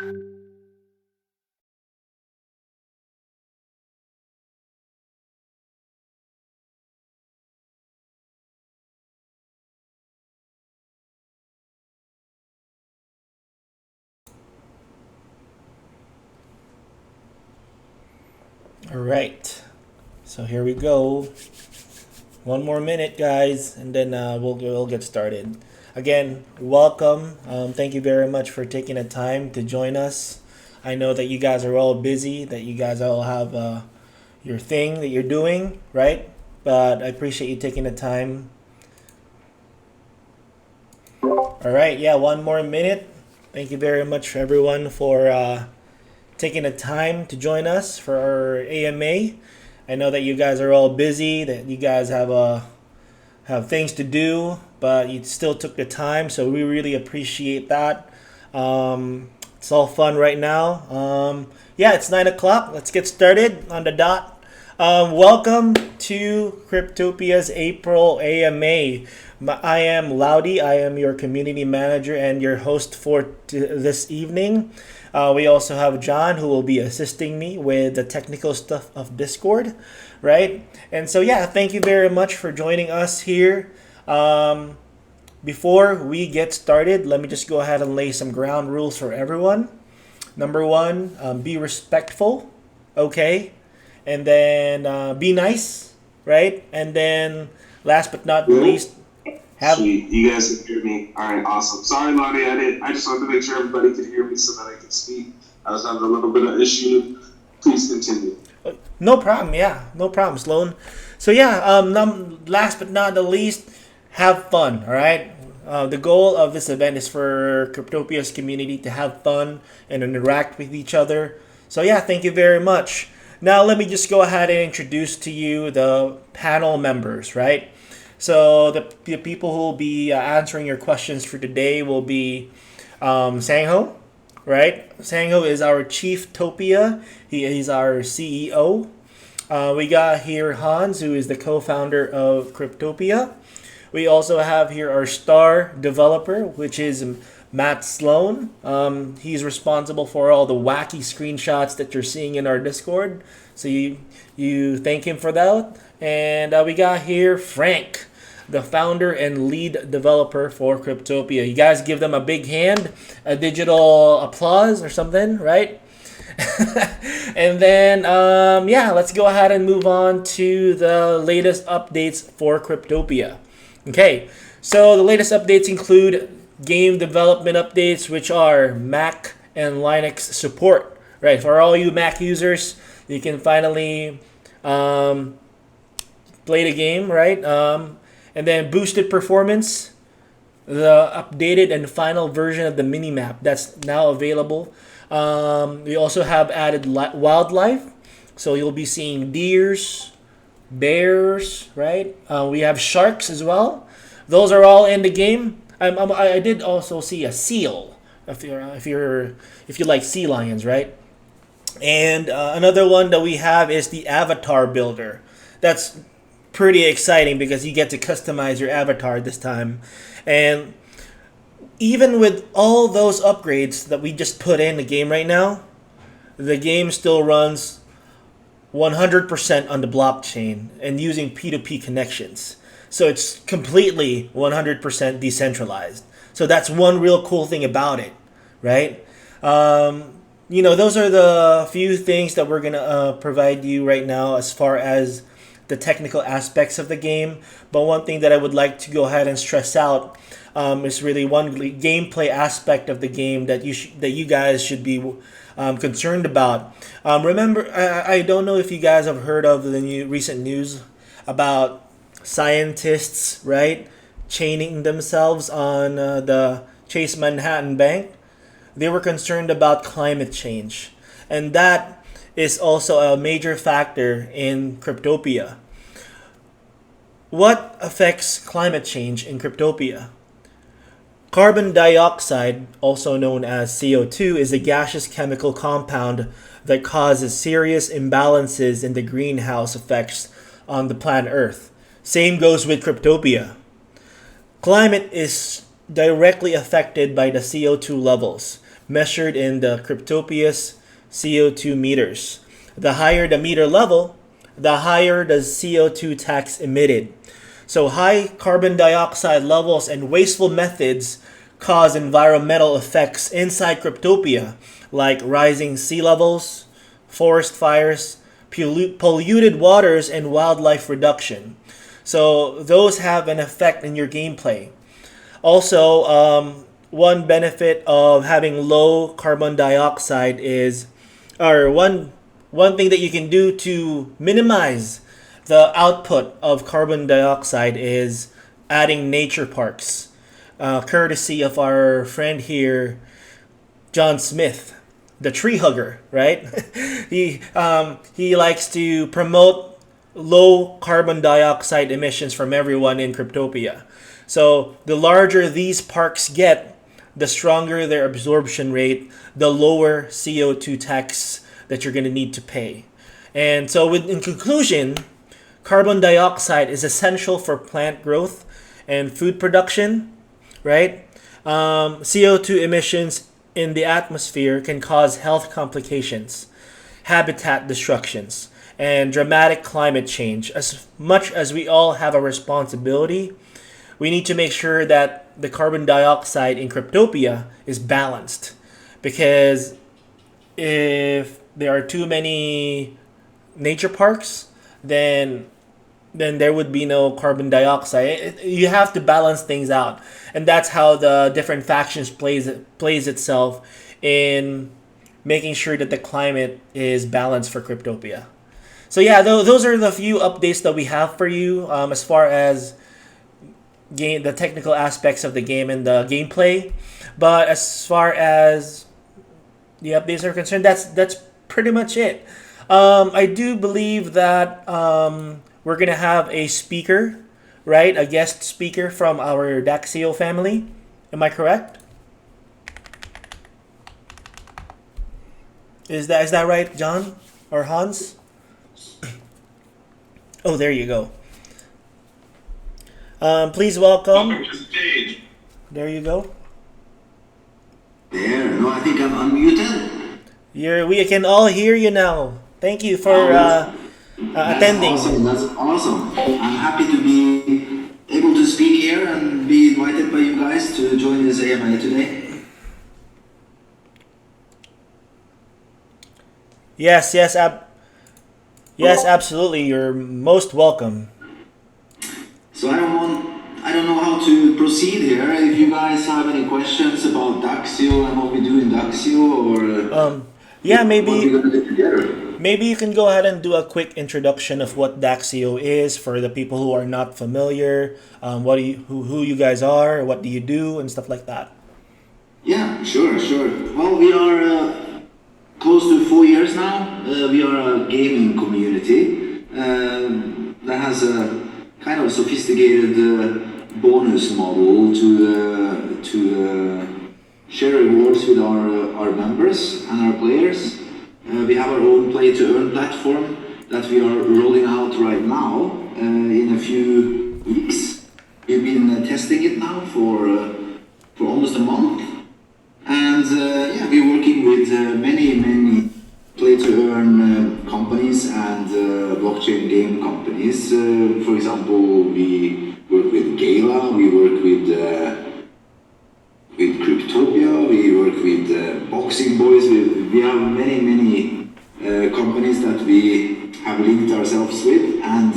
All right, so here we go. One more minute, guys, and then we'll get started. Again, welcome. Thank you very much for taking the time to join us. I know that you guys are all busy, that you guys all have your thing that you're doing, right? But I appreciate you taking the time. All right, yeah, one more minute. Thank you very much, everyone, for taking the time to join us for our AMA. I know that you guys are all busy, that you guys have things to do, but you still took the time, so we really appreciate that. It's all fun right now. Yeah, it's 9 o'clock. Let's get started on the dot. Welcome to Cryptopia's April AMA. I am Laudi. I am your community manager and your host for this evening. We also have John, who will be assisting me with the technical stuff of Discord, right? And so, yeah, thank you very much for joining us here. Before we get started, let me just go ahead and lay some ground rules for everyone. Number one, be respectful, okay? And then be nice, right? And then, last but not least, have Sweet. You guys can hear me. All right, awesome. Sorry, Lonnie, I didn't. I just wanted to make sure everybody could hear me so that I could speak. I was having a little bit of issue. Please continue. no problem. Yeah, no problem, Sloan. So yeah, last but not the least, have fun. All right. The goal of this event is for Cryptopia's community to have fun and interact with each other. So yeah, thank you very much. Now let me just go ahead and introduce to you the panel members, right? So the people who will be answering your questions for today will be Sangho, right? Sangho is our chief Topia. He is our CEO. We got here Hans, who is the co-founder of Cryptopia. We also have here our star developer, which is Matt Sloan. He's responsible for all the wacky screenshots that you're seeing in our Discord. So you thank him for that. And we got here Frank, the founder and lead developer for Cryptopia. You guys give them a big hand, a digital applause or something, right? And then, yeah, let's go ahead and move on to the latest updates for Cryptopia. Okay, so the latest updates include game development updates, which are Mac and Linux support. Right, for all you Mac users, you can finally play the game, right? And then boosted performance, the updated and final version of the minimap that's now available. We also have added wildlife, so you'll be seeing deers, bears, right? We have sharks as well. Those are all in the game. I did also see a seal, if you like sea lions, right? And another one that we have is the avatar builder. That's pretty exciting because you get to customize your avatar this time. And even with all those upgrades that we just put in the game right now, the game still runs 100% on the blockchain and using P2P connections. So it's completely 100% decentralized. So that's one real cool thing about it, right? Those are the few things that we're going to provide you right now as far as the technical aspects of the game. But one thing that I would like to go ahead and stress out is really one gameplay aspect of the game that you guys should be concerned about. Remember, I don't know if you guys have heard of the recent news about scientists, right, chaining themselves on the Chase Manhattan Bank. They were concerned about climate change, and that is also a major factor in Cryptopia. What affects climate change in Cryptopia? Carbon dioxide, also known as CO2, is a gaseous chemical compound that causes serious imbalances in the greenhouse effects on the planet Earth. Same goes with Cryptopia. Climate is directly affected by the CO2 levels measured in the Cryptopia's CO2 meters. The higher the meter level, the higher the CO2 tax emitted. So high carbon dioxide levels and wasteful methods cause environmental effects inside Cryptopia, like rising sea levels, forest fires, polluted waters, and wildlife reduction. So those have an effect in your gameplay. Also, one benefit of having low carbon dioxide is, or one thing that you can do to minimize the output of carbon dioxide is adding nature parks, courtesy of our friend here, John Smith, the tree hugger, right? he likes to promote low carbon dioxide emissions from everyone in Cryptopia. So the larger these parks get, the stronger their absorption rate, the lower CO2 tax that you're going to need to pay. And so, in conclusion, carbon dioxide is essential for plant growth and food production, right? CO2 emissions in the atmosphere can cause health complications, habitat destructions, and dramatic climate change. As much as we all have a responsibility, we need to make sure that the carbon dioxide in Cryptopia is balanced. Because if there are too many nature parks, then there would be no carbon dioxide. You have to balance things out, and that's how the different factions plays itself in making sure that the climate is balanced for Cryptopia. So yeah, those are the few updates that we have for you as far as the technical aspects of the game and the gameplay. But as far as the updates are concerned, that's pretty much it. I do believe that we're gonna have a speaker, right? A guest speaker from our Daxio family. Am I correct? Is that right, John or Hans? Oh, there you go. Please welcome. Welcome to the stage. There you go. There, no, I think I'm unmuted. We can all hear you now. Thank you for attending. Awesome, that's awesome. I'm happy to be able to speak here and be invited by you guys to join this AMA today. Yes, absolutely. You're most welcome. So I don't know how to proceed here. If you guys have any questions about Daxio and what we do in Daxio, or yeah, what maybe we're gonna do together. maybe you can go ahead and do a quick introduction of what Daxio is for the people who are not familiar. Who you guys are, what do you do, and stuff like that. Yeah, sure. Well, we are close to 4 years now. We are a gaming community that has a kind of sophisticated bonus model to share rewards with our members and our players. We have our own play-to-earn platform that we are rolling out right now in a few weeks. We've been testing it now for almost a month, and yeah, we're working with many play-to-earn companies and blockchain game companies. For example, we work with Gala, we work with Cryptopia, we work with Boxing Boys. We have many companies that we have linked ourselves with, and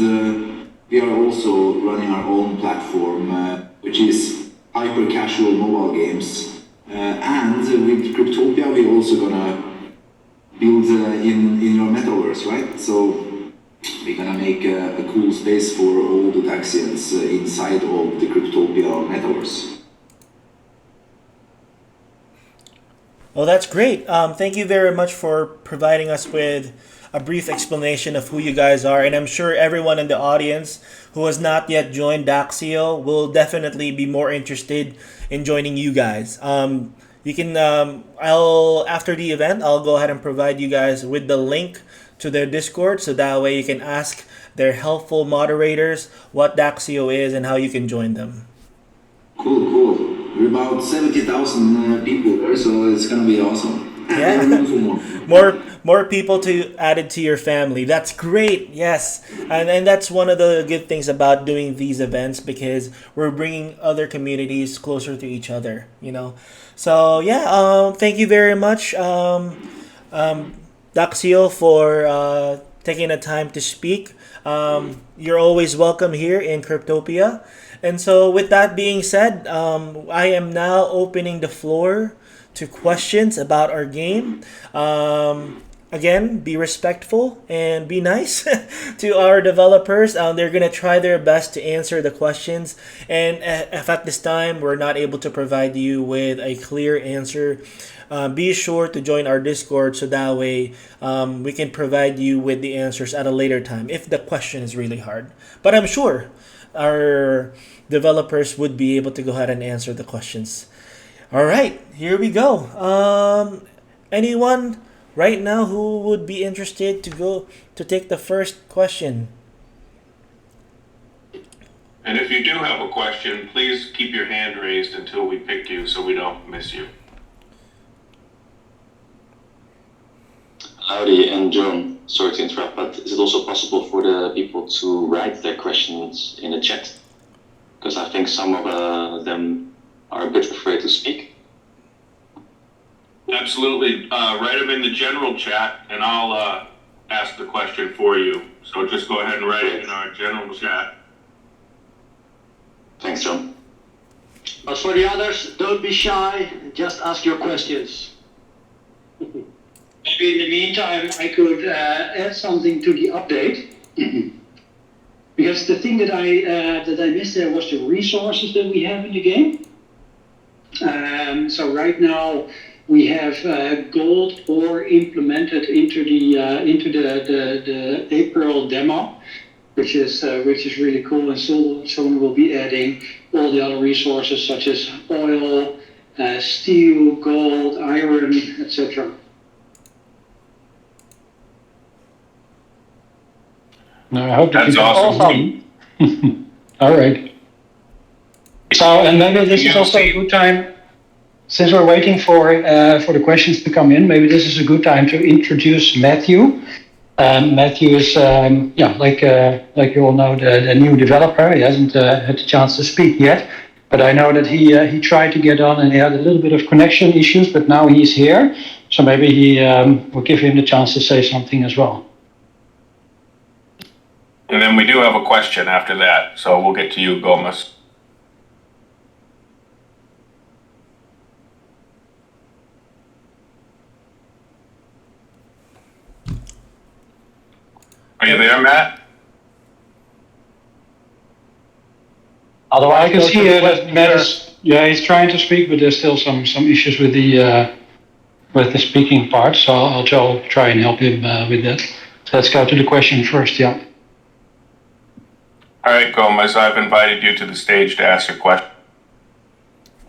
we are also running our own platform, which is hyper-casual mobile games. And with Cryptopia, we're also gonna build in our metaverse, right? So we're gonna make a cool space for all the Daxians inside of the Cryptopia metaverse. Well, that's great. Thank you very much for providing us with a brief explanation of who you guys are. And I'm sure everyone in the audience who has not yet joined Daxio will definitely be more interested in joining you guys. You can, after the event, I'll go ahead and provide you guys with the link to their Discord, so that way you can ask their helpful moderators what Daxio is and how you can join them. Cool. about 70,000 people there, so it's gonna be awesome. Yeah. Room for more. More people to add it to your family. That's great. Yes, and that's one of the good things about doing these events, because we're bringing other communities closer to each other. So yeah. Thank you very much, Daxio, for taking the time to speak. You're always welcome here in Cryptopia. And so, with that being said, I am now opening the floor to questions about our game. Again, be respectful and be nice to our developers. They're going to try their best to answer the questions. And if at this time we're not able to provide you with a clear answer, be sure to join our Discord, so that way we can provide you with the answers at a later time if the question is really hard. But I'm sure our developers would be able to go ahead and answer the questions. All right, here we go. Anyone right now who would be interested to take the first question? And if you do have a question, please keep your hand raised until we pick you so we don't miss you. Howdy, and John, sorry to interrupt, but is it also possible for the people to write their questions in the chat? Because I think some of them are a bit afraid to speak. Absolutely. Write them in the general chat, and I'll ask the question for you. So just go ahead and write it in our general chat. Thanks, John. But for the others, don't be shy, just ask your questions. Maybe in the meantime, I could add something to the update. Because the thing that I missed there was the resources that we have in the game. So right now we have gold ore implemented into the April demo, which is really cool. And soon we'll be adding all the other resources such as oil, steel, gold, iron, etc. No, I hope that That's you can all awesome. fun. All right. So, and maybe this is also a good time, since we're waiting for the questions to come in. Maybe this is a good time to introduce Matthew. Matthew is, like you all know, the new developer. He hasn't had the chance to speak yet, but I know that he tried to get on and he had a little bit of connection issues, but now he's here. So maybe we'll give him the chance to say something as well. And then we do have a question after that, so we'll get to you, Gomez. Are you there, Matt? Otherwise, I can see that Matt is, he's trying to speak, but there's still some issues with the speaking part. So I'll try and help him with that. So let's go to the question first. Yeah. All right, Gomez, I've invited you to the stage to ask your question.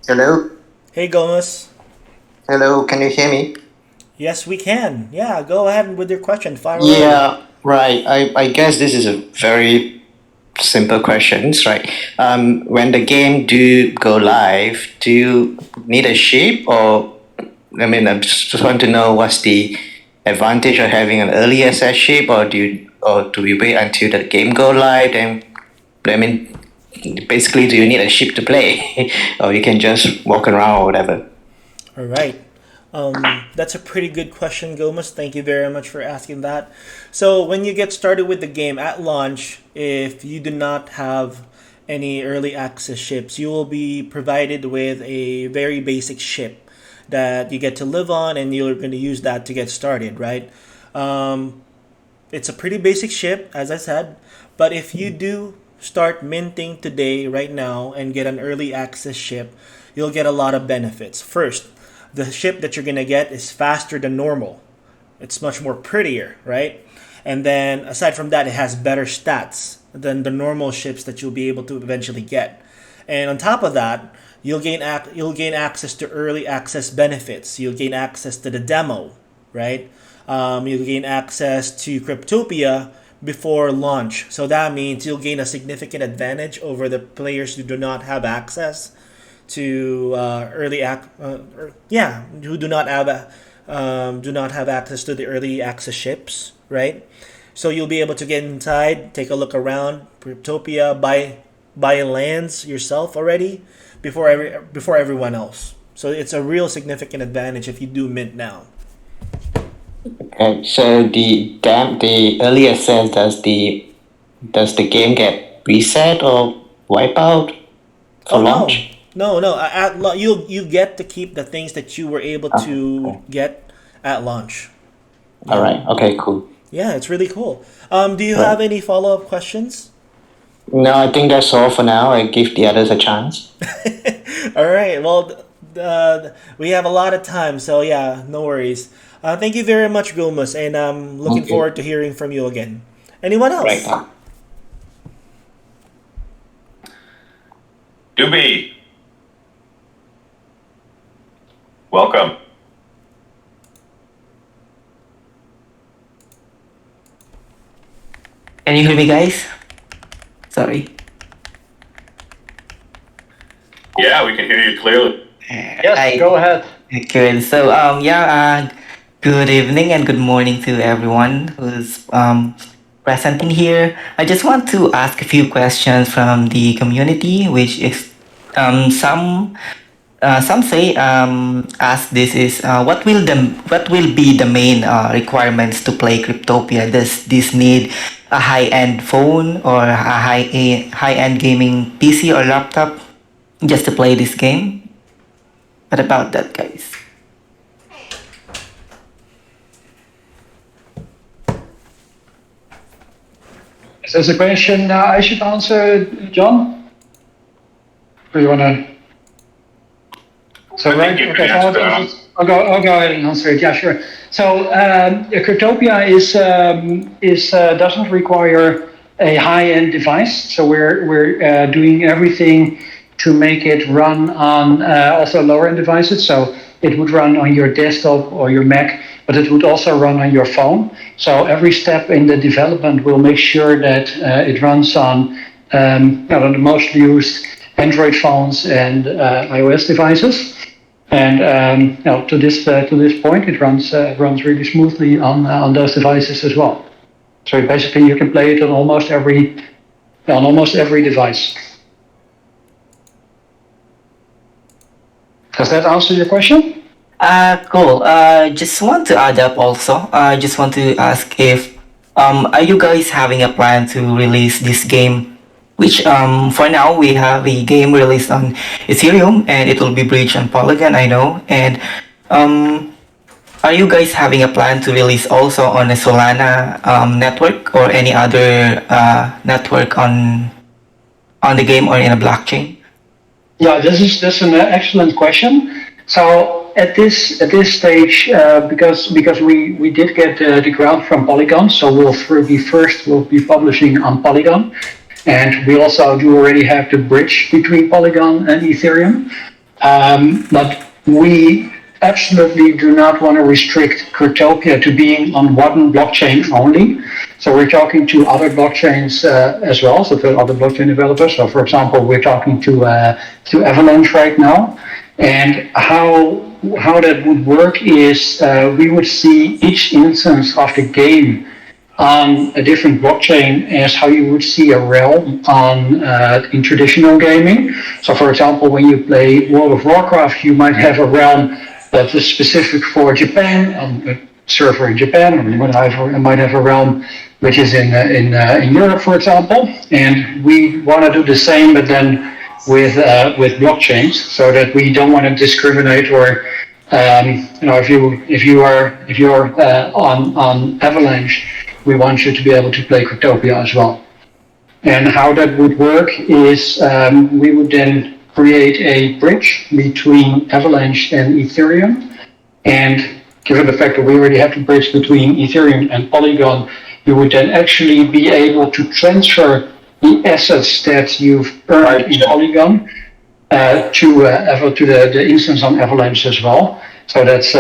Hello? Hey, Gomez. Hello, can you hear me? Yes, we can. Yeah, go ahead with your question. Fire away. Yeah, right. I guess this is a very simple question, right? When the game do go live, do you need a ship, or I just want to know what's the advantage of having an early access ship, or do we wait until the game go live? Then, basically, do you need a ship to play, or you can just walk around or whatever? All right. That's a pretty good question, Gomez. Thank you very much for asking that. So when you get started with the game at launch, if you do not have any early access ships, you will be provided with a very basic ship that you get to live on, and you're going to use that to get started, right? It's a pretty basic ship, as I said, but if you do start minting today, right now, and get an early access ship, you'll get a lot of benefits. First, the ship that you're going to get is faster than normal. It's much more prettier, right? And then aside from that, it has better stats than the normal ships that you'll be able to eventually get. And on top of that, you'll gain access to early access benefits. You'll gain access to the demo, right? You'll gain access to Cryptopia before launch. So that means you'll gain a significant advantage over the players who do not have access to who do not have access to the early access ships, right? So you'll be able to get inside, take a look around Cryptopia, buy lands yourself already before everyone else. So it's a real significant advantage if you do mint now. Okay, so the early access, does the game get reset or wipe out for launch? No. You get to keep the things that you were able to get at launch. All right. Okay. Cool. Yeah, it's really cool. Do you have any follow-up questions? No, I think that's all for now. I give the others a chance. All right. Well, we have a lot of time, so yeah, no worries. Thank you very much, Gulmus, and I'm looking forward to hearing from you again. Anyone else? Right. Doobie. Welcome. Can you hear me, guys? Sorry. Yeah, we can hear you clearly. Yes, go ahead. Good. So, good evening and good morning to everyone who's presenting here. I just want to ask a few questions from the community, which is some say ask this is what will be the main requirements to play Cryptopia? Does this need a high-end phone or a high-end gaming PC or laptop just to play this game? What about that, guys? Is this a question I should answer, John? Or you want to? So, right, okay, so I'll go ahead and answer it. Yeah, sure. So, Cryptopia doesn't require a high-end device. So we're doing everything to make it run on also lower-end devices. So it would run on your desktop or your Mac, but it would also run on your phone. So every step in the development will make sure that it runs on the most used Android phones and iOS devices. And to this point, it runs really smoothly on those devices as well. So basically, you can play it on almost every device. Does that answer your question? Cool. Just want to add up also. I just want to ask if are you guys having a plan to release this game? Which for now we have a game released on Ethereum and it will be bridged on Polygon, I know. And are you guys having a plan to release also on a Solana network or any other network on the game or in a blockchain? Yeah, that's an excellent question. So at this stage, because we did get the grant from Polygon, so we'll be publishing on Polygon. And we also do already have the bridge between Polygon and Ethereum. But we absolutely do not want to restrict Cryptopia to being on one blockchain only. So we're talking to other blockchains as well, so to other blockchain developers. So for example, we're talking to Avalanche right now. And how that would work is we would see each instance of the game on a different blockchain as how you would see a realm in traditional gaming. So for example, when you play World of Warcraft, you might have a realm that is specific for Japan, a server in Japan, or you might have a realm which is in Europe, for example. And we want to do the same, but then with blockchains, so that we don't want to discriminate or if you are on Avalanche, we want you to be able to play Cryptopia as well. And how that would work is we would then create a bridge between Avalanche and Ethereum. And given the fact that we already have the bridge between Ethereum and Polygon, you would then actually be able to transfer the assets that you've earned in Polygon to the instance on Avalanche as well. So that's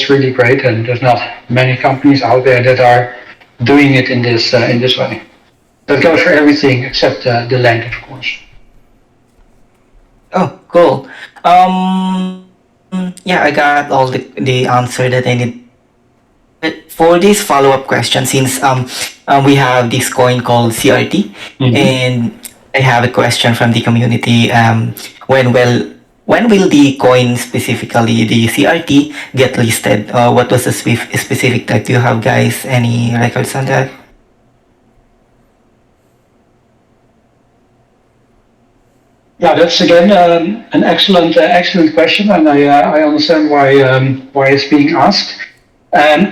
really great, and there's not many companies out there that are doing it in this way. That goes for everything except the land, of course. Oh, cool. Yeah, I got all the answer that I need. But for this follow-up question, since we have this coin called CRT, and I have a question from the community. When will when will the coin, specifically the CRT, get listed? What was the specific type? Do you have guys any records on that? Yeah, that's again an excellent question, and I understand why it's being asked.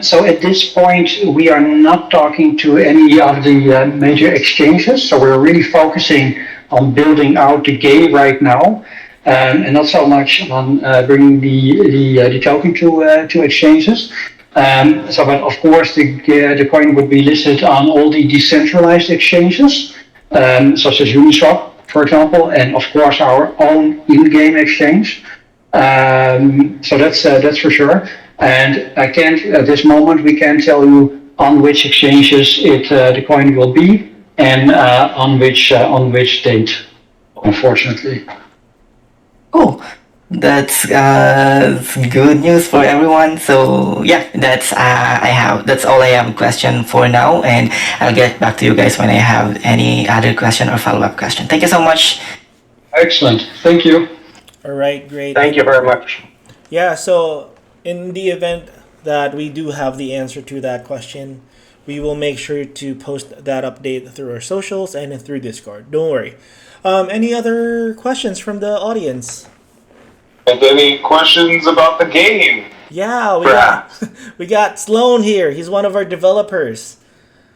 So at this point, we are not talking to any of the major exchanges. So we're really focusing on building out the game right now, and not so much on bringing the token to exchanges. But of course, the coin would be listed on all the decentralized exchanges, such as Uniswap, for example, and of course our own in-game exchange. So that's for sure. And I can't at this moment we can't tell you on which exchanges the coin will be and on which date, unfortunately. Oh, that's good news for everyone. So yeah, that's all I have a question for now, and I'll get back to you guys when I have any other question or follow-up question. Thank you so much. Excellent. Thank you. All right, great. Thank you very much. Yeah, so in the event that we do have the answer to that question, we will make sure to post that update through our socials and through Discord. Don't worry. Any other questions from the audience? And any questions about the game? Yeah, Perhaps. we got Sloan here. He's one of our developers.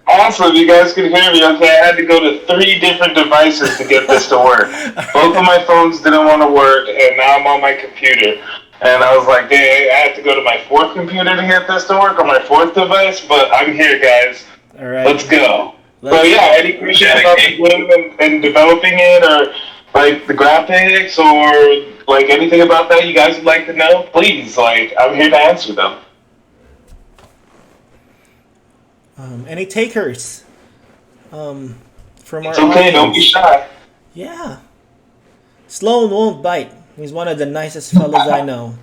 Awesome, you guys can hear me. Okay, I had to go to 3 different devices to get this to work. Both of my phones didn't want to work, and now I'm on my computer. And I was like, hey, I had to go to my 4th computer to get this to work, on my 4th device, but I'm here, guys. All right. Let's go. So yeah, any questions about the game and developing it, or like the graphics, or like anything about that you guys would like to know, please, like, I'm here to answer them. Any takers? From our It's okay, audience? don't be shy. Yeah. Sloan won't bite. He's one of the nicest fellas I know.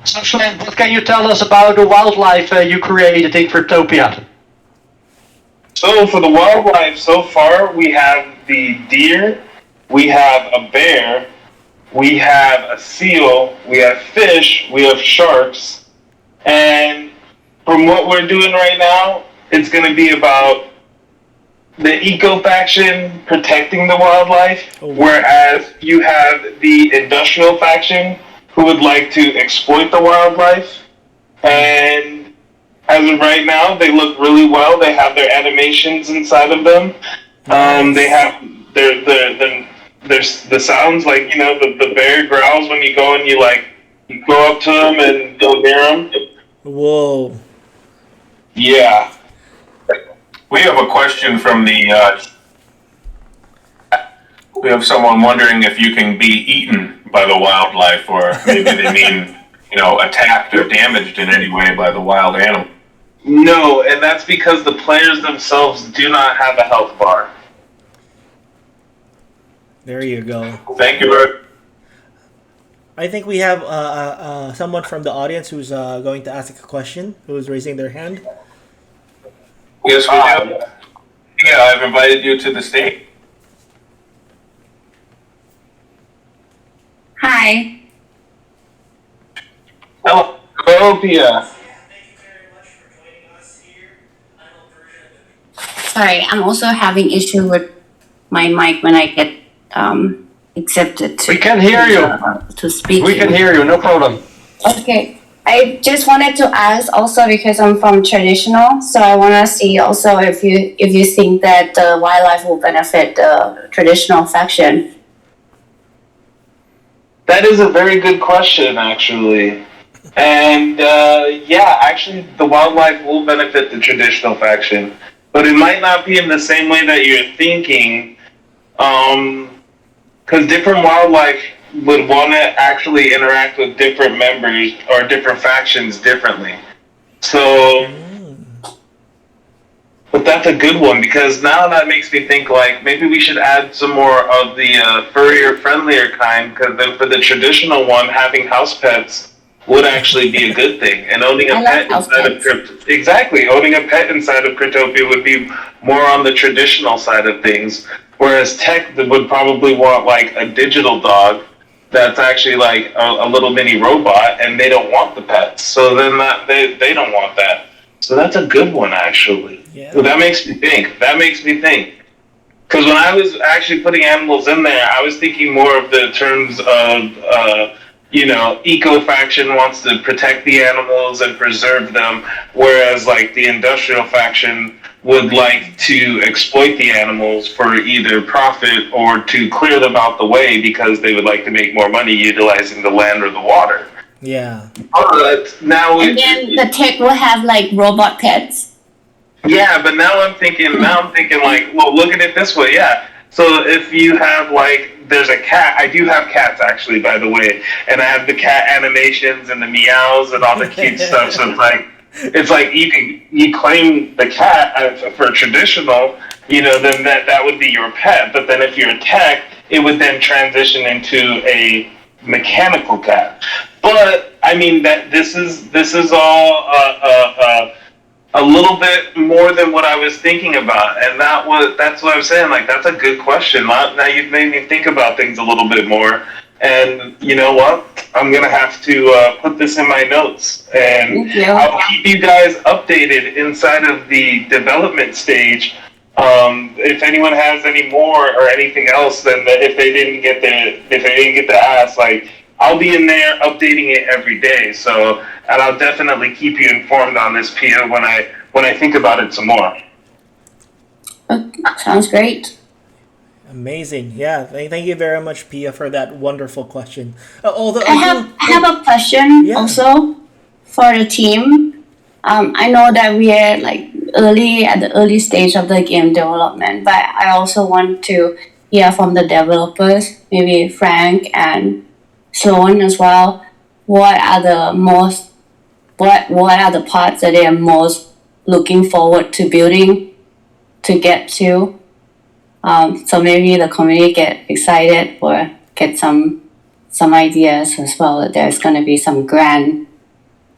So, Sven, what can you tell us about the wildlife you created in Cryptopia? So for the wildlife, so far we have the deer, we have a bear, we have a seal, we have fish, we have sharks, and from what we're doing right now, it's going to be about the eco faction protecting the wildlife, whereas you have the industrial faction who would like to exploit the wildlife. And as of right now, they look really well. They have their animations inside of them. They have the sounds, like, you know, the bear growls when you go and you go up to them and go near them. Whoa. Yeah. We have a question from the. We have someone wondering if you can be eaten by the wildlife, or maybe they mean, you know, attacked or damaged in any way by the wild animal. No, and that's because the players themselves do not have a health bar. There you go. Thank you very. I think we have someone from the audience who's going to ask a question, who's raising their hand. Yes, we do. Yeah, I've invited you to the stage. Hi. Hello, Cryptopia. Sorry, I'm also having issue with my mic when I get accepted to. We can hear you. To speak. We can hear you, no problem. Okay. I just wanted to ask also, because I'm from traditional, so I want to see also if you think that the wildlife will benefit the traditional faction. That is a very good question, actually. And yeah, actually, the wildlife will benefit the traditional faction, but it might not be in the same way that you're thinking, because different wildlife would want to actually interact with different members or different factions differently. So But that's a good one, because now that makes me think like maybe we should add some more of the furrier, friendlier kind, because then for the traditional one, having house pets would actually be a good thing. And owning a I love pet house inside of pets. exactly, owning a pet inside of Cryptopia would be more on the traditional side of things, whereas tech would probably want like a digital dog that's actually like a little mini robot, and they don't want the pets. So then they don't want that. So that's a good one, actually. Yeah. Well, that makes me think. Because when I was actually putting animals in there, I was thinking more of the terms of, eco-faction wants to protect the animals and preserve them, whereas like the industrial faction would like to exploit the animals for either profit or to clear them out the way because they would like to make more money utilizing the land or the water. Yeah. But now And then the tech will have like robot pets. yeah, but now I'm thinking like, well, look at it this way, yeah. So if you have like, there's a cat. I do have cats actually, by the way, and I have the cat animations and the meows and all the cute stuff. So it's like you claim the cat for traditional, then that would be your pet. But then if you're a tech, it would then transition into a mechanical cat. But I mean that this is all a little bit more than what I was thinking about, and that's what I was saying. Like, that's a good question. Now you've made me think about things a little bit more, and you know what? I'm gonna have to put this in my notes, and I'll keep you guys updated inside of the development stage. If anyone has any more or anything else, then if they didn't get to ask, like, I'll be in there updating it every day. So, and I'll definitely keep you informed on this, Pia, when I think about it some more. Sounds great. Amazing. Yeah. Thank you very much, Pia, for that wonderful question. Although I have a question also for the team. I know that we are like at the early stage of the game development, but I also want to hear from the developers, maybe Frank and Sloan as well. What are the parts that they are most looking forward to building to get to? So maybe the community get excited or get some ideas as well, that there's going to be some grand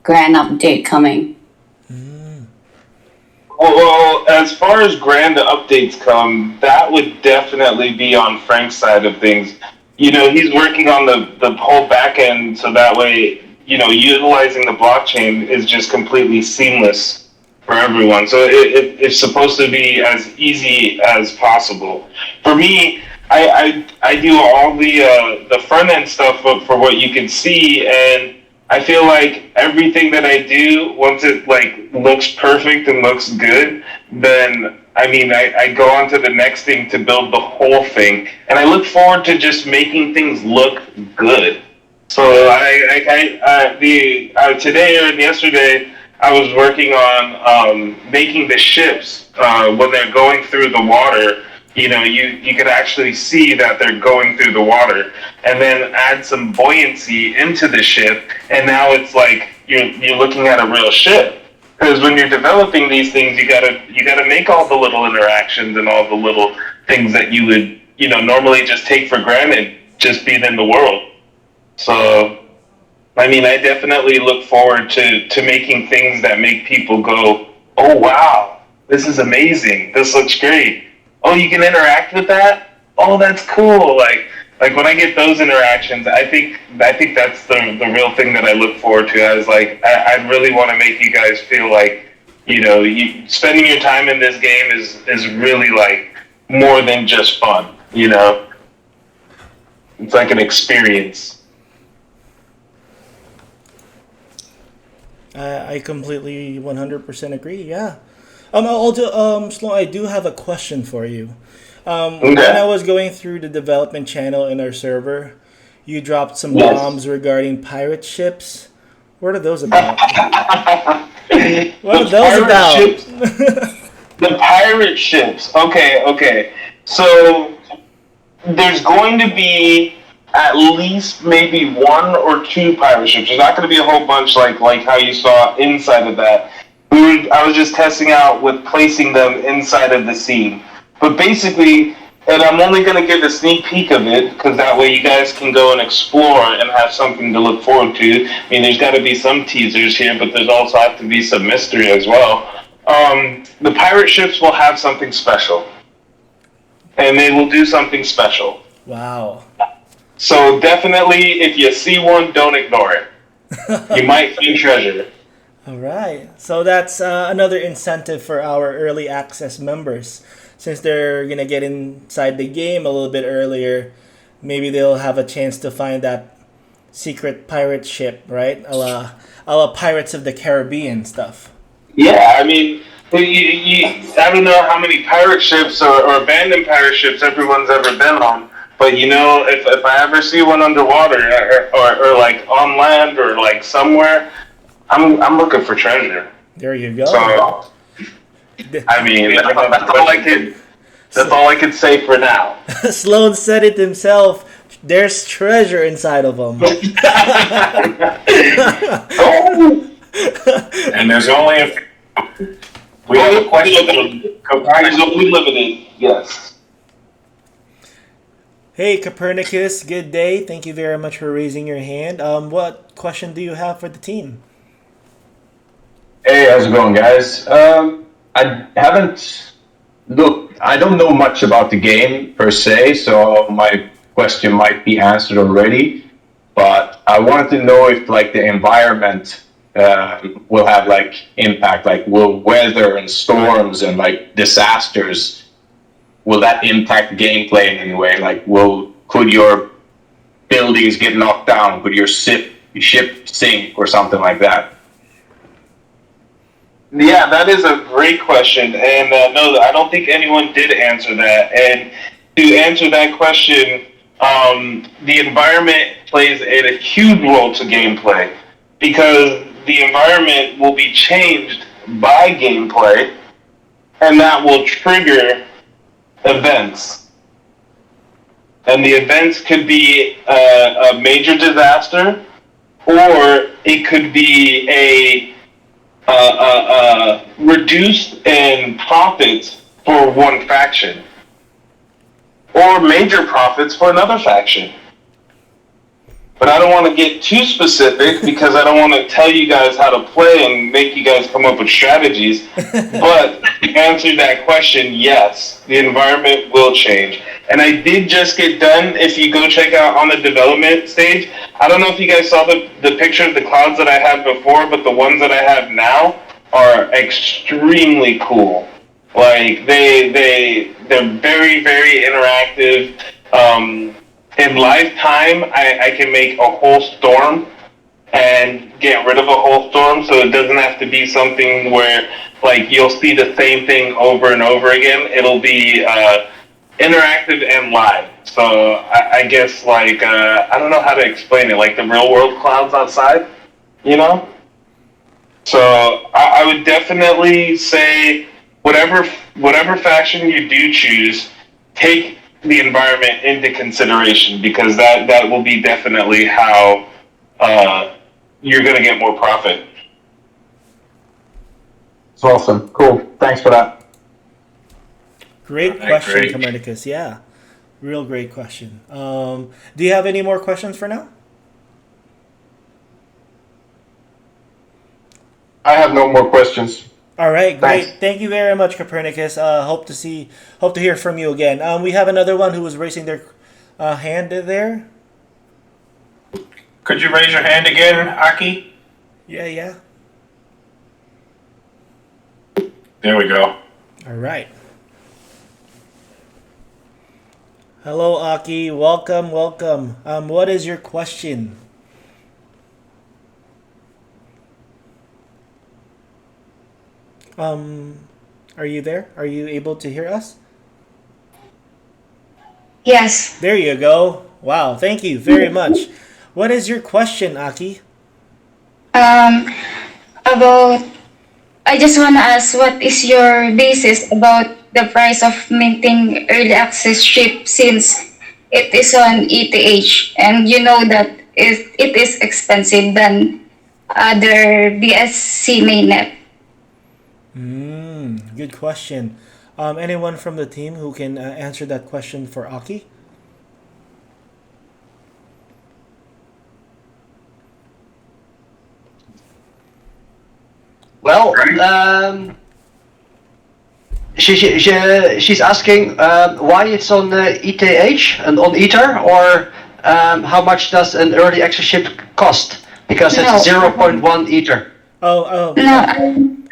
update coming. Well, as far as grand updates come, that would definitely be on Frank's side of things. He's working on the whole back end, so that way, utilizing the blockchain is just completely seamless for everyone. So it's supposed to be as easy as possible. For me, I do all the front end stuff for what you can see, and I feel like everything that I do, once it like looks perfect and looks good, then I go on to the next thing to build the whole thing, and I look forward to just making things look good. So today or yesterday, I was working on making the ships when they're going through the water. You could actually see that they're going through the water, and then add some buoyancy into the ship, and now it's like you're looking at a real ship. Because when you're developing these things, you gotta make all the little interactions and all the little things that you would normally just take for granted just being in the world. So, I definitely look forward to making things that make people go, "Oh wow, this is amazing! This looks great! Oh, you can interact with that? Oh, that's cool!" Like when I get those interactions, I think that's the real thing that I look forward to. I really want to make you guys feel like, spending your time in this game is really like more than just fun. It's like an experience. I completely 100% agree. Yeah. Also, Sloan, I do have a question for you. When I was going through the development channel in our server, you dropped some bombs regarding pirate ships. What are those about? What are those about? The pirate ships. Okay. So there's going to be at least maybe 1 or 2 pirate ships. There's not going to be a whole bunch like how you saw inside of that. I was just testing out with placing them inside of the scene. But basically, and I'm only going to give a sneak peek of it, because that way you guys can go and explore and have something to look forward to. I mean, there's got to be some teasers here, but there's also have to be some mystery as well. The pirate ships will have something special. And they will do something special. Wow. So definitely, if you see one, don't ignore it. You might find treasure. All right. So that's another incentive for our early access members. Since they're going to get inside the game a little bit earlier, maybe they'll have a chance to find that secret pirate ship, right? A la Pirates of the Caribbean stuff. Yeah, I mean, I don't know how many pirate ships or abandoned pirate ships everyone's ever been on, but you know, if I ever see one underwater or like on land or like somewhere, I'm looking for treasure. There you go. So, I mean, that's all I could say for now. Sloan said it himself. There's treasure inside of them. And there's only a few. We have a question. There's only limited, yes. Hey, Copernicus, good day. Thank you very much for raising your hand. What question do you have for the team? Hey, how's it going, guys? I haven't looked. I don't know much about the game per se, so my question might be answered already. But I wanted to know if, like, the environment will have like impact. Like, will weather and storms and like disasters, will that impact gameplay in any way? Like, could your buildings get knocked down? Could your ship sink or something like that? Yeah, that is a great question, and no, I don't think anyone did answer that. And to answer that question, the environment plays a huge role to gameplay, because the environment will be changed by gameplay, and that will trigger events. And the events could be a major disaster, or it could be a reduced in profits for one faction, or major profits for another faction. But I don't want to get too specific because I don't want to tell you guys how to play and make you guys come up with strategies. But to answer that question, yes, the environment will change. And I did just get done, if you go check out on the development stage, I don't know if you guys saw the picture of the clouds that I had before, but the ones that I have now are extremely cool. Like, they're very, very interactive. In lifetime, I can make a whole storm and get rid of a whole storm, so it doesn't have to be something where, like, you'll see the same thing over and over again. It'll be interactive and live. So I guess, like, I don't know how to explain it, like the real world clouds outside, you know? So I would definitely say whatever faction you do choose, take the environment into consideration, because that will be definitely how you're going to get more profit. It's awesome. Cool. Thanks for that. Great question, Copernicus. Yeah, real great question. Do you have any more questions for now? I have no more questions. All right, great. Thanks. Thank you very much, Copernicus. Hope to hear from you again. We have another one who was raising their hand there. Could you raise your hand again, Aki? Yeah. There we go. All right. Hello, Aki. Welcome. What is your question? Are you there? Are you able to hear us? Yes. There you go. Wow, thank you very much. What is your question, Aki? About, I just want to ask, what is your basis about the price of minting early access ship, since it is on ETH and you know that it is expensive than other BSC mainnet? Right. What is your basis about the price of minting early access ship, since it is on ETH and you know that it is expensive than other BSC mainnet? Good question. Anyone from the team who can answer that question for Aki? Well, she's asking why it's on ETH and on Ether, or how much does an early access chip cost? Because it's 0.1 Ether. Oh. No,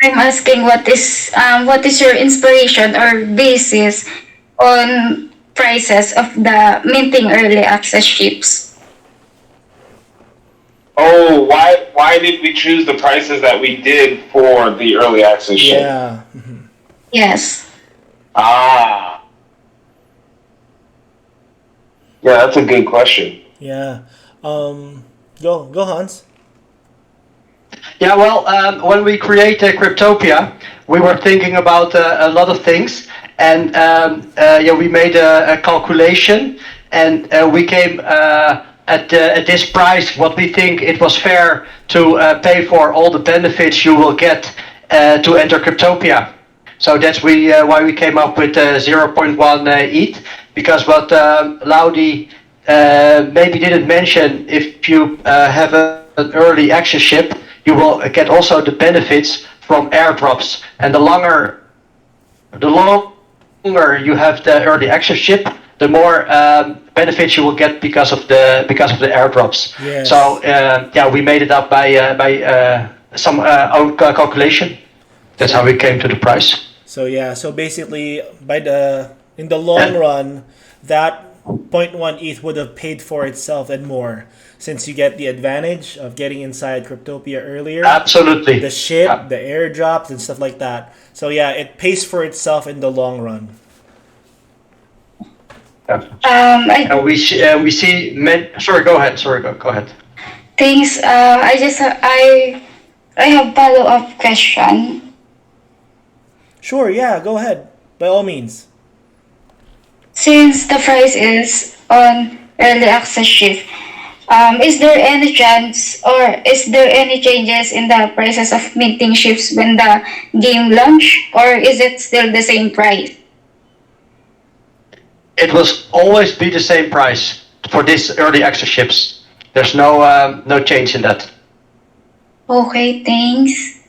I'm asking what is your inspiration or basis on prices of the minting early access chips? Oh, why did we choose the prices that we did for the early access ship? Yeah. Yes. Ah. Yeah, that's a good question. Yeah. Go Hans. Yeah, well, when we created Cryptopia, we were thinking about a lot of things, and we made a calculation, and we came at this price, what we think it was fair to pay for all the benefits you will get to enter Cryptopia. So that's why we came up with 0.1 ETH, because what Laudi maybe didn't mention, if you have an early access ship, you will get also the benefits from airdrops, and the longer you have the early access ship, the more benefits you will get because of the airdrops. Yes. So we made it up by some own calculation. That's how we came to the price. So basically, in the long run, that 0.1 ETH would have paid for itself and more, since you get the advantage of getting inside Cryptopia earlier. Absolutely. The ship, the airdrops, and stuff like that. So yeah, it pays for itself in the long run. And we see sorry, go ahead. Go ahead. Thanks. I have follow-up question. Sure, yeah, go ahead. By all means. Since the price is on early access shift, is there any chance or is there any changes in the prices of minting ships when the game launch, or is it still the same price? It will always be the same price for this early access ships. There's no change in that. Okay, thanks.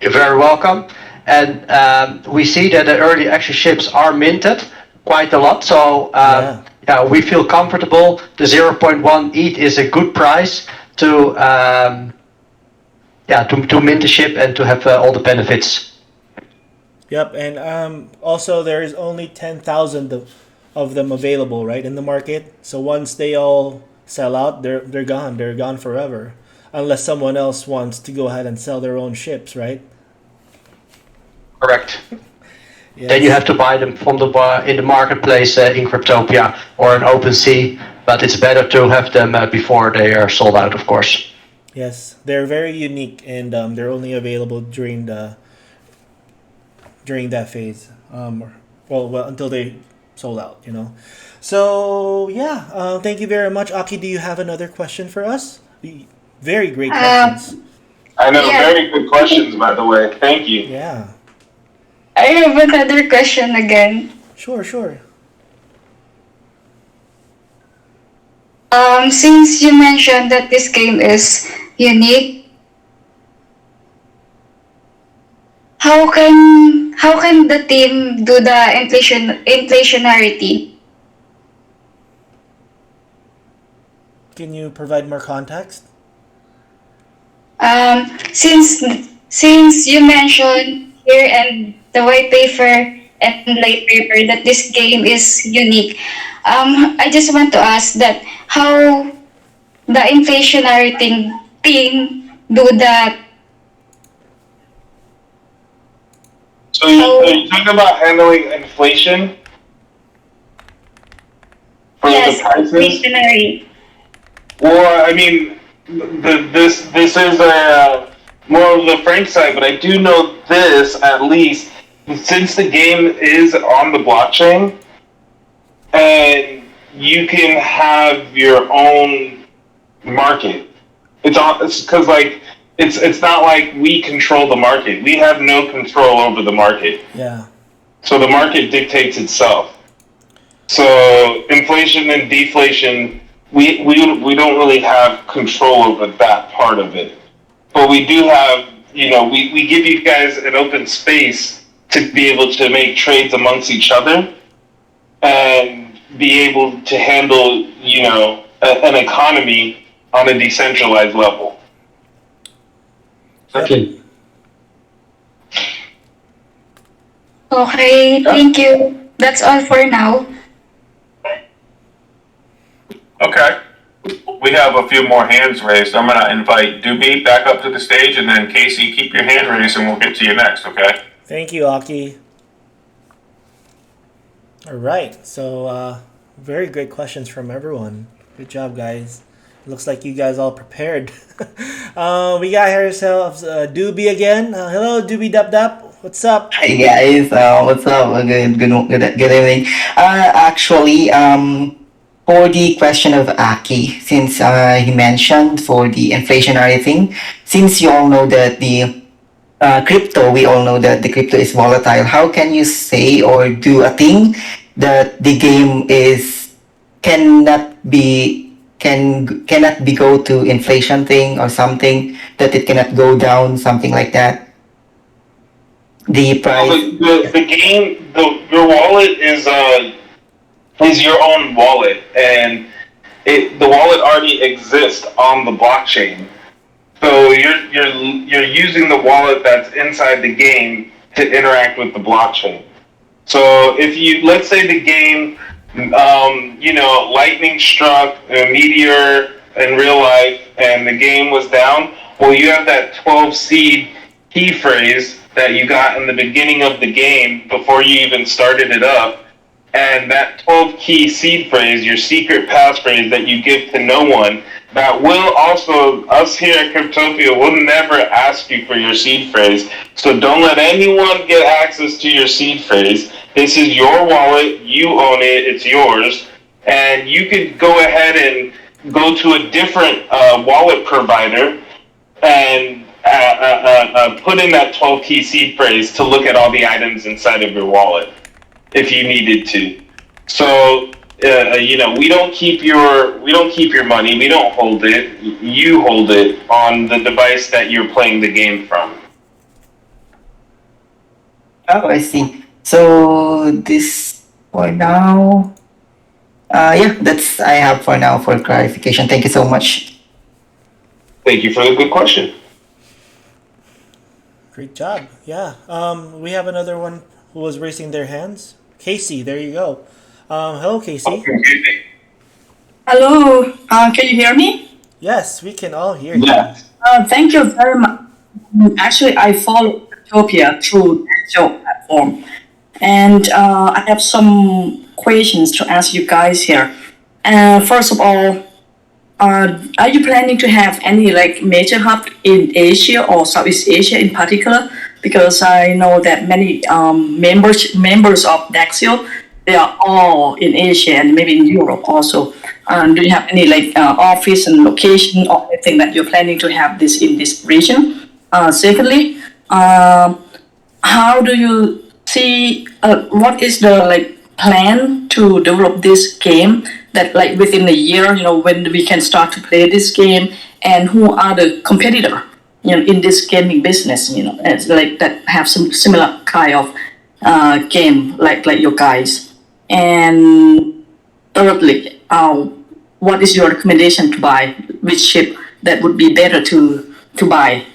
You're very welcome. And we see that the early access ships are minted quite a lot. So we feel comfortable. The 0.1 ETH is a good price to mint the ship and to have all the benefits. Yep, and also there is only 10,000 of them available, right, in the market. So once they all sell out, they're gone. They're gone forever, unless someone else wants to go ahead and sell their own ships, right? Correct. Yes. Then you have to buy them from in the marketplace in Cryptopia or in OpenSea, but it's better to have them before they are sold out, of course. Yes, they're very unique, and they're only available during that phase. Well, until they sold out, So yeah, thank you very much, Aki. Do you have another question for us? Very great questions. I know, very good questions, by the way. Thank you. Yeah. I have another question again. Sure. Since you mentioned that this game is unique, how can the team do the inflationarity? Can you provide more context? Since you mentioned here and the white paper and light paper that this game is unique, I just want to ask that how the inflationary team do that. So you're talking about handling inflation for the prices? Inflationary. Well, I mean, this is a more of the Frank side, but I do know this at least, since the game is on the blockchain, and you can have your own market. It's because it's not like we control the market. We have no control over the market. Yeah. So the market dictates itself. So inflation and deflation, we don't really have control over that part of it. But we do have, we give you guys an open space to be able to make trades amongst each other and be able to handle, an economy on a decentralized level. Okay. Okay, thank you. That's all for now. Okay. We have a few more hands raised. I'm going to invite Doobie back up to the stage, and then Casey, keep your hand raised, and we'll get to you next, okay? Thank you, Aki. All right. So, very great questions from everyone. Good job, guys. Looks like you guys all prepared. We got ourselves Doobie again. Hello, Doobie Dap Dap. What's up? Hi guys, what's up? Good evening. Actually, for the question of Aki, since he mentioned for the inflationary thing, since you all know that the crypto, we all know that the crypto is volatile. How can you say or do a thing that the game is cannot be cannot be go to inflation thing or something that it cannot go down, something like that? The price. The game, your wallet is your own wallet, and the wallet already exists on the blockchain. So you're using the wallet that's inside the game to interact with the blockchain. So if let's say the game, lightning struck a meteor in real life, and the game was down. Well, you have that 12 seed key phrase that you got in the beginning of the game before you even started it up, and that 12 key seed phrase, your secret passphrase that you give to no one, that will also, us here at Cryptopia will never ask you for your seed phrase. So don't let anyone get access to your seed phrase. This is your wallet, you own it, it's yours, and you could go ahead and go to a different wallet provider and put in that 12 key seed phrase to look at all the items inside of your wallet if you needed to. So we don't keep your money, we don't hold it. You hold it on the device that you're playing the game from. Oh, I see. So this for now. That's I have for now for clarification. Thank you so much. Thank you for the good question. Great job. Yeah. We have another one who was raising their hands. Casey, there you go. Hello, Casey. Hello. Can you hear me? Yes, we can all hear you. Yes. Thank you very much. Actually, I follow Cryptopia through Daxio platform, and I have some questions to ask you guys here. First of all, are you planning to have any major hub in Asia or Southeast Asia in particular? Because I know that many members of Daxio, they are all in Asia and maybe in Europe also. Do you have any office and location or anything that you're planning to have this in this region? Secondly, how do you see what is the plan to develop this game that within a year, when we can start to play this game, and who are the competitor in this gaming business, as that have some similar kind of game like your guys. And thirdly, what is your recommendation to buy? Which chip that would be better to buy?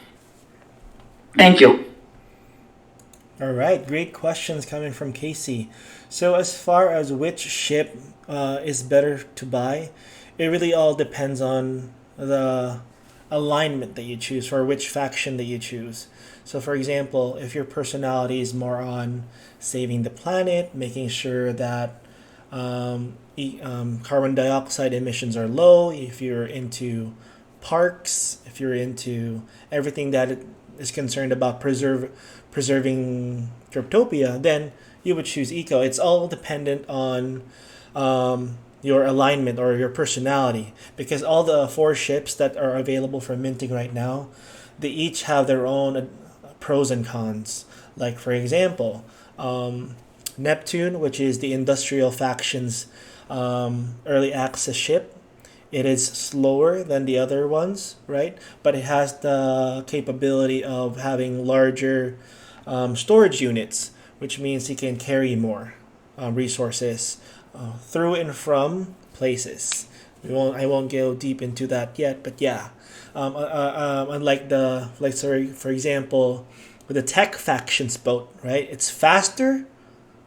Thank you. All right, great questions coming from Casey. So as far as which ship is better to buy, it really all depends on the alignment that you choose for which faction that you choose. So for example, if your personality is more on saving the planet, making sure that carbon dioxide emissions are low, if you're into parks, if you're into everything that is concerned about preserving Cryptopia, then you would choose eco. It's all dependent on your alignment or your personality, because all the 4 ships that are available for minting right now, they each have their own pros and cons. Like for example, Neptune, which is the Industrial Factions early access ship, it is slower than the other ones, right? But it has the capability of having larger storage units, which means it can carry more resources through and from places. I won't go deep into that yet, but yeah. Unlike for example, with the Tech Factions boat, right? It's faster.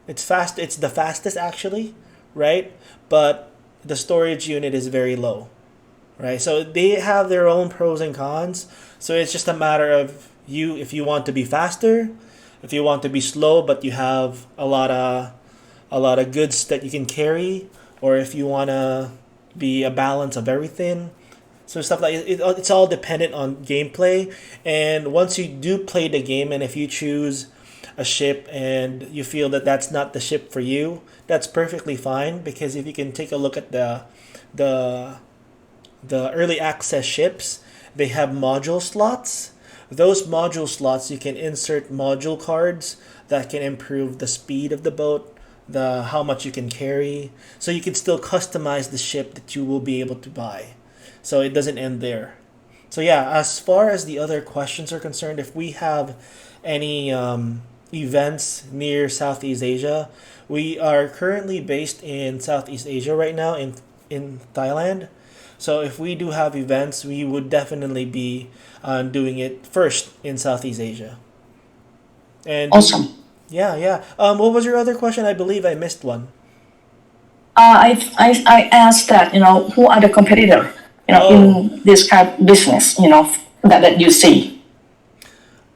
It's fast. It's the fastest actually, right? But the storage unit is very low, right? So they have their own pros and cons. So it's just a matter of you if you want to be faster, if you want to be slow, but you have a lot of goods that you can carry, or if you want to be a balance of everything. So stuff like it's all dependent on gameplay. And once you do play the game, and if you choose a ship and you feel that that's not the ship for you, that's perfectly fine, because if you can take a look at the early access ships, they have module slots. Those module slots, you can insert module cards that can improve the speed of the boat, the how much you can carry, so you can still customize the ship that you will be able to buy. So it doesn't end there. So yeah, as far as the other questions are concerned, if we have any events near Southeast Asia, we are currently based in Southeast Asia right now in Thailand. So if we do have events, we would definitely be doing it first in Southeast Asia. And Awesome. Yeah. What was your other question? I believe I missed one. I asked that, who are the competitor, in this kind of business, that you see?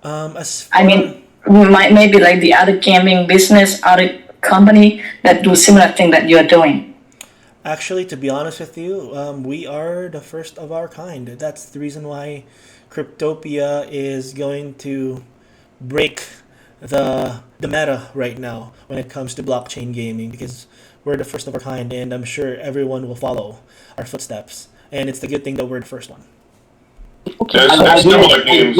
Maybe like the other gaming business, other company that do similar thing that you're doing. Actually, to be honest with you, we are the first of our kind. That's the reason why Cryptopia is going to break the meta right now when it comes to blockchain gaming, because we're the first of our kind, and I'm sure everyone will follow our footsteps. And it's the good thing that we're the first one. There's similar games.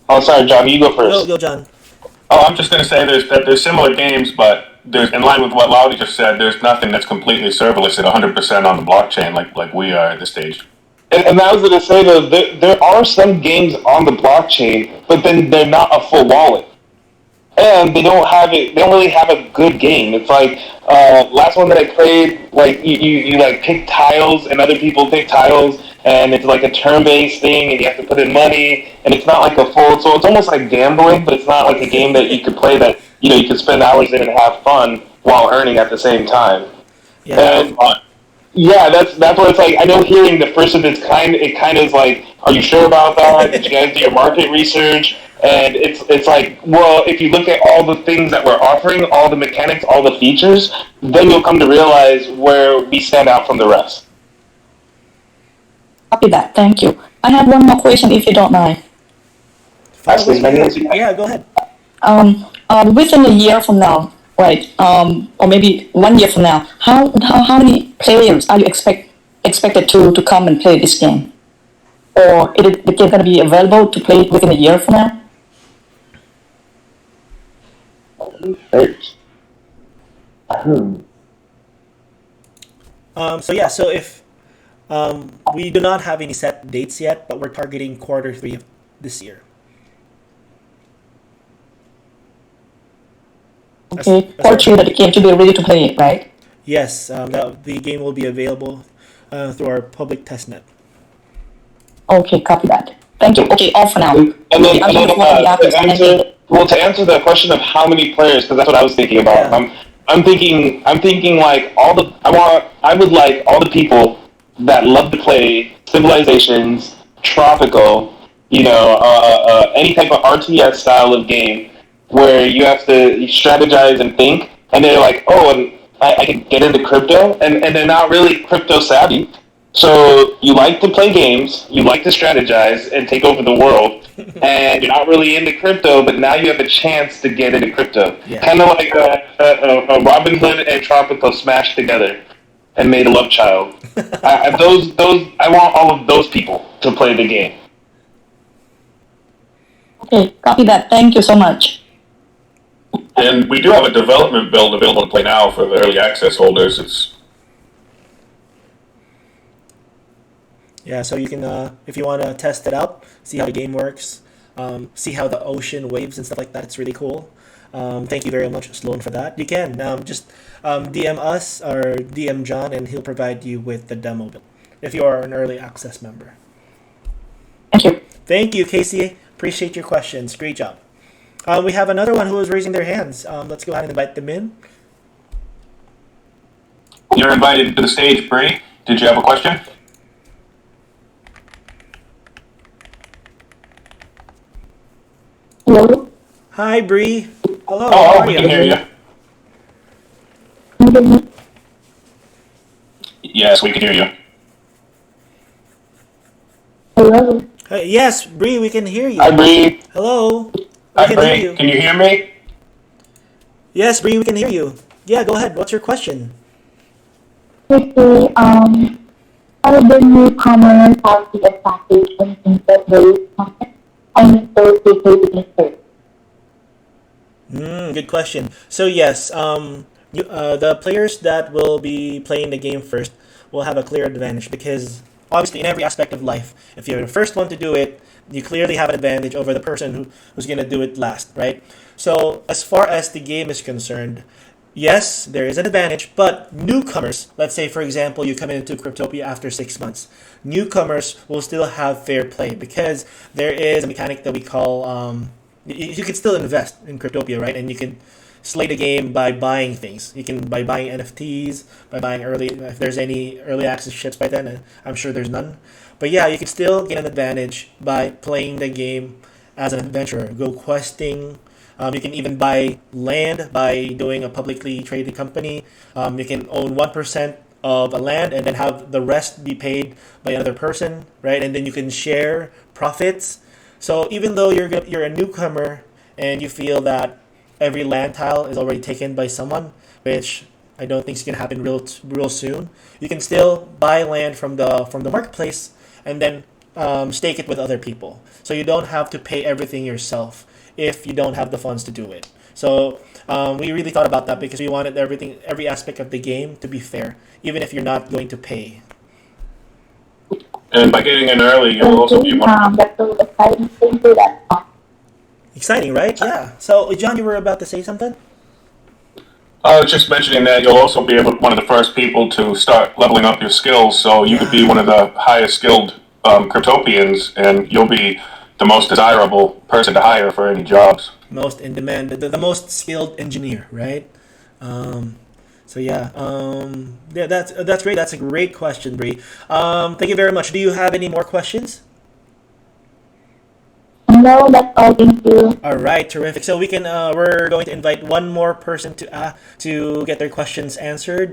Oh, sorry, John. You go first. Go, John. Oh, I'm just going to say there's similar games, but there's, in line with what Laudi just said, there's nothing that's completely serverless at 100% on the blockchain like we are at this stage. And I was going to say, though, there are some games on the blockchain, but then they're not a full wallet. And they don't really have a good game. It's like, last one that I played, like, you like pick tiles, and other people pick tiles, and it's like a turn-based thing, and you have to put in money, and it's not like a full, so it's almost like gambling, but it's not like a game that you could play that, you could spend hours in and have fun while earning at the same time. Yeah. And, yeah, that's what it's like. I know hearing the first of its kind, it kind of is like, are you sure about that? Did you guys do your market research? And it's like, well, if you look at all the things that we're offering, all the mechanics, all the features, then you'll come to realize where we stand out from the rest. Copy that. Thank you. I have one more question, if you don't mind. Yeah, go ahead. Within a year from now, right? Or maybe 1 year from now, how many players are you expected to come and play this game? Or is the game going to be available to play within a year from now? So if we do not have any set dates yet, but we're targeting Q3 of this year. Okay, Q3 that the game should be ready to play it, right? Yes, the game will be available through our public testnet. Okay, copy that. Thank you. Okay, all for now. And then to answer the question of how many players, because that's what I was thinking about. Yeah. I'm thinking like I would like all the people that love to play Civilizations, Tropical, any type of RTS style of game where you have to strategize and think, and they're like, oh, and I can get into crypto, and they're not really crypto savvy. So you like to play games, you like to strategize and take over the world, and you're not really into crypto, but now you have a chance to get into crypto. Yeah. Kind of like a Robin Hood and Tropical smashed together and made a love child. I want all of those people to play the game. Okay, copy that. Thank you so much. And we do have a development build available to play now for the early access holders. It's Yeah, so you can, if you want to test it out, see how the game works, see how the ocean waves and stuff like that. It's really cool. Thank you very much, Sloan, for that. You can just DM us or DM John, and he'll provide you with the demo build if you are an early access member. Thank you. Thank you, Casey. Appreciate your questions. Great job. We have another one who is raising their hands. Let's go ahead and invite them in. You're invited to the stage, Bree. Did you have a question? Hello? Hi, Bree. Hello. Oh, how are we you? can hear you. Yes, we can hear you. Hello? Yes, Bree, we can hear you. Hi, Bree. Hello. We Hi, can hear Bree. you. Can you hear me? Yes, Bree, we can hear you. Yeah, go ahead. What's your question? Okay, how the newcomers have the advantage when interface content? I mean, those behavior. Good question. So yes, the players that will be playing the game first will have a clear advantage because obviously in every aspect of life, if you're the first one to do it, you clearly have an advantage over the person who's going to do it last, right? So as far as the game is concerned, yes, there is an advantage, but newcomers, let's say for example, you come into Cryptopia after 6 months, newcomers will still have fair play because there is a mechanic that we call you can still invest in Cryptopia, right? And you can slay the game by buying things. You can by buying NFTs, by buying early. If there's any early access ships by then, I'm sure there's none. But yeah, you can still get an advantage by playing the game as an adventurer. Go questing. You can even buy land by doing a publicly traded company. You can own 1% of a land and then have the rest be paid by another person, right? And then you can share profits. So even though you're a newcomer and you feel that every land tile is already taken by someone, which I don't think is gonna happen real soon, you can still buy land from the marketplace and then stake it with other people. So you don't have to pay everything yourself if you don't have the funds to do it. So we really thought about that because we wanted every aspect of the game to be fair, even if you're not going to pay. And by getting in early, you'll also be one. That's so exciting thing to that. Exciting, right? Yeah. So John, you were about to say something? I was just mentioning that you'll also be one of the first people to start leveling up your skills, so you could be one of the highest skilled Cryptopians, and you'll be the most desirable person to hire for any jobs. Most in demand, the most skilled engineer, right? So yeah, that's great. That's a great question, Bree. Thank you very much. Do you have any more questions? No, that's all. Thank you. All right, terrific. So we're going to invite one more person to get their questions answered.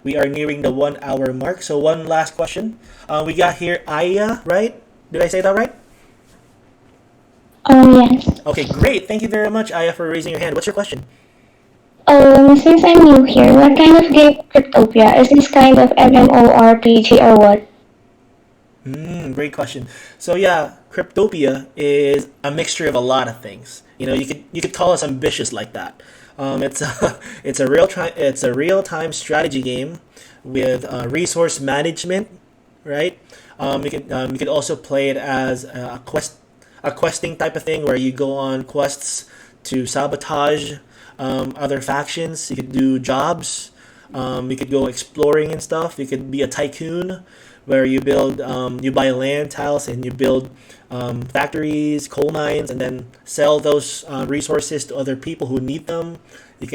We are nearing the 1 hour mark. So one last question. We got here Aya, right? Did I say that right? Yes. Okay, great. Thank you very much, Aya, for raising your hand. What's your question? Since I'm new here, what kind of game Cryptopia? Is this kind of MMORPG or what? Great question. So yeah, Cryptopia is a mixture of a lot of things. You could call us ambitious like that. It's a real time strategy game with resource management, right? You could also play it as a questing type of thing where you go on quests to sabotage other factions. You could do jobs. You could go exploring and stuff. You could be a tycoon where you buy land tiles and you build factories, coal mines, and then sell those resources to other people who need them. You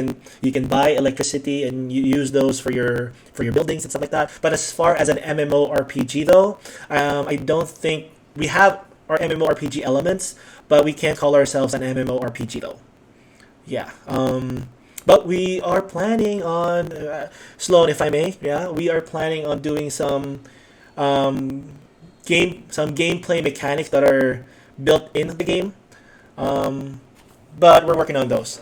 can buy electricity and you use those for your buildings and stuff like that. But as far as an MMORPG though, I don't think we have our MMORPG elements, but we can't call ourselves an MMORPG though. Yeah. But we are planning on Sloan, if I may. Yeah, we are planning on doing some gameplay mechanics that are built into the game. But we're working on those.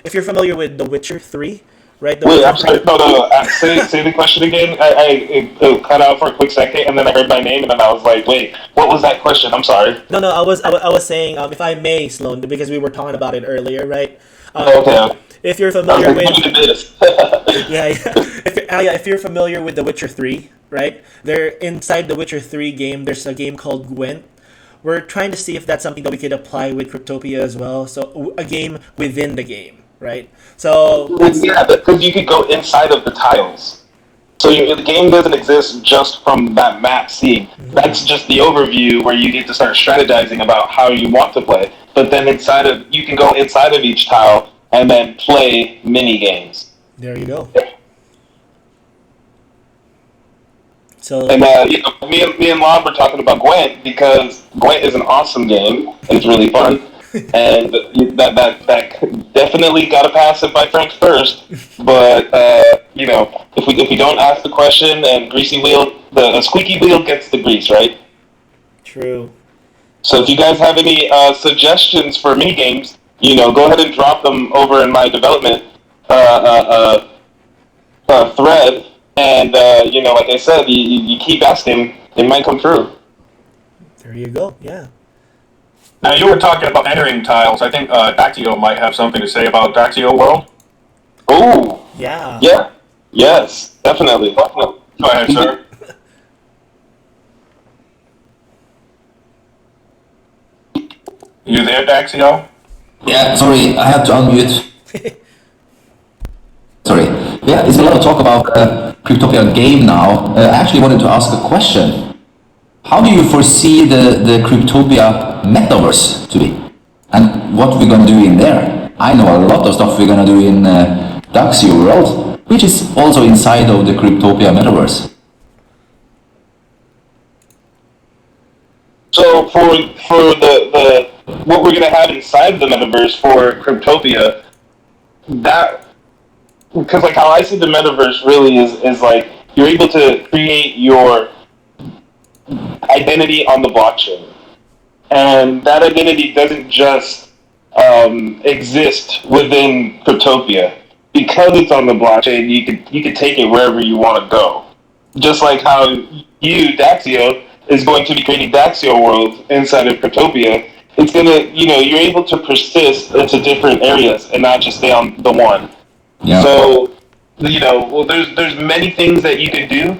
If you're familiar with The Witcher 3, right? Wait, I'm sorry. No, no, no. Say the question again. It cut out for a quick second, and then I heard my name, and then I was like, wait, what was that question? I'm sorry. No, no, I was saying, if I may, Sloan, because we were talking about it earlier, right? Okay. If you're I was familiar like, with, look at this. yeah, if you're familiar with The Witcher 3, right? There inside The Witcher 3 game, there's a game called Gwent. We're trying to see if that's something that we could apply with Cryptopia as well. So a game within the game, right? So Yeah, because you could go inside of the tiles. So the game doesn't exist just from that map scene. That's just the overview where you get to start strategizing about how you want to play. But then you can go inside of each tile and then play mini games. there you go. So And me and Lon were talking about Gwent because Gwent is an awesome game and it's really fun. And that definitely got to pass it by Frank first. But if we don't ask the question and the squeaky wheel gets the grease, right? true. So if you guys have any suggestions for mini games, go ahead and drop them over in my development thread. And like I said, you keep asking, it might come true. There you go. Yeah. Now you were talking about entering tiles. I think Daxio might have something to say about Daxio World. Oh. Yeah. Yeah. Yes, definitely. Go ahead, sir. You there, Daxio? Yeah, sorry, I had to unmute. Sorry. Yeah, it's a lot of talk about Cryptopia game now. I actually wanted to ask a question. How do you foresee the Cryptopia metaverse to be? And what we're going to do in there? I know a lot of stuff we're going to do in Daxio World, which is also inside of the Cryptopia metaverse. So for the what we're gonna have inside the metaverse for Cryptopia, because like how I see the metaverse really is like you're able to create your identity on the blockchain, and that identity doesn't just exist within Cryptopia. Because it's on the blockchain, you could take it wherever you want to go. Just like how you, Daxio, is going to be creating Daxio World inside of Cryptopia. It's gonna, you're able to persist into different areas and not just stay on the one. Yeah. So, there's many things that you can do.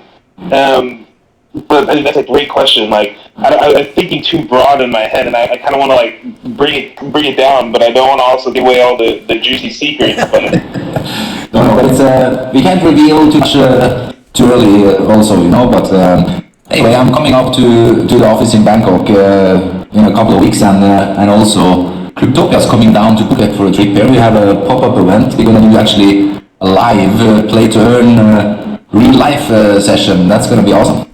But I mean, that's a great question. Like, I'm thinking too broad in my head, and I kind of want to like bring it down, but I don't want to also give away all the juicy secrets. But No, but it's, we can't reveal too much too early also, But anyway, I'm coming up to the office in Bangkok in a couple of weeks, and also Cryptopia is coming down to Phuket for a trip. Here we have a pop-up event. We're going to do actually a live play-to-earn real-life session. That's going to be awesome.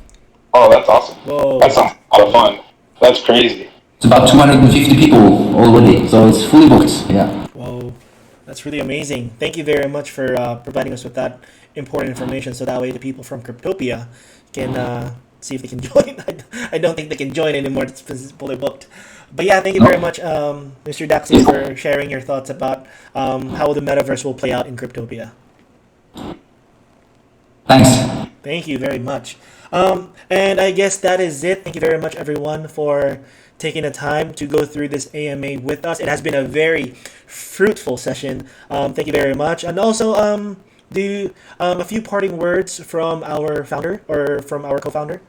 Oh, that's awesome. Whoa. That sounds a lot of fun. That's crazy. It's about 250 people already, so it's fully booked. Yeah. Whoa. That's really amazing. Thank you very much for providing us with that important information, so that way the people from Cryptopia can see if they can join. I don't think they can join anymore. It's fully booked. But yeah, thank you very much, Mr. Daxi, for sharing your thoughts about how the metaverse will play out in Cryptopia. Thanks. Thank you very much. And I guess that is it. Thank you very much, everyone, for taking the time to go through this AMA with us. It has been a very fruitful session. Thank you very much. And also, a few parting words from our founder or from our co-founder.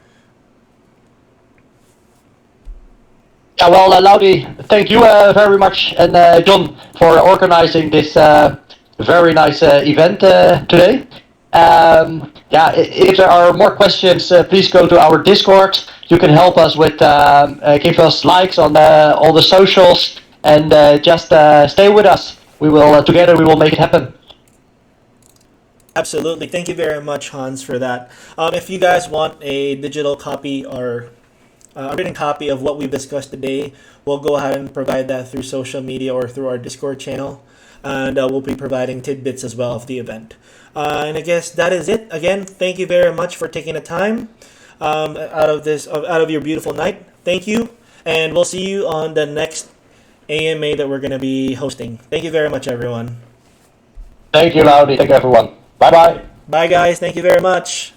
Yeah, well, Laudi, thank you very much, and John, for organizing this very nice event today. If there are more questions, please go to our Discord. You can help us with give us likes on all the socials, and just stay with us. We will together we will make it happen. Absolutely. Thank you very much, Hans, for that. If you guys want a digital copy or a written copy of what we've discussed today, we'll go ahead and provide that through social media or through our Discord channel. And we'll be providing tidbits as well of the event. And I guess that is it. Again, thank you very much for taking the time out of your beautiful night. Thank you. And we'll see you on the next AMA that we're going to be hosting. Thank you very much, everyone. Thank you, Laudi. Thank you, everyone. Bye bye. Bye, guys. Thank you very much.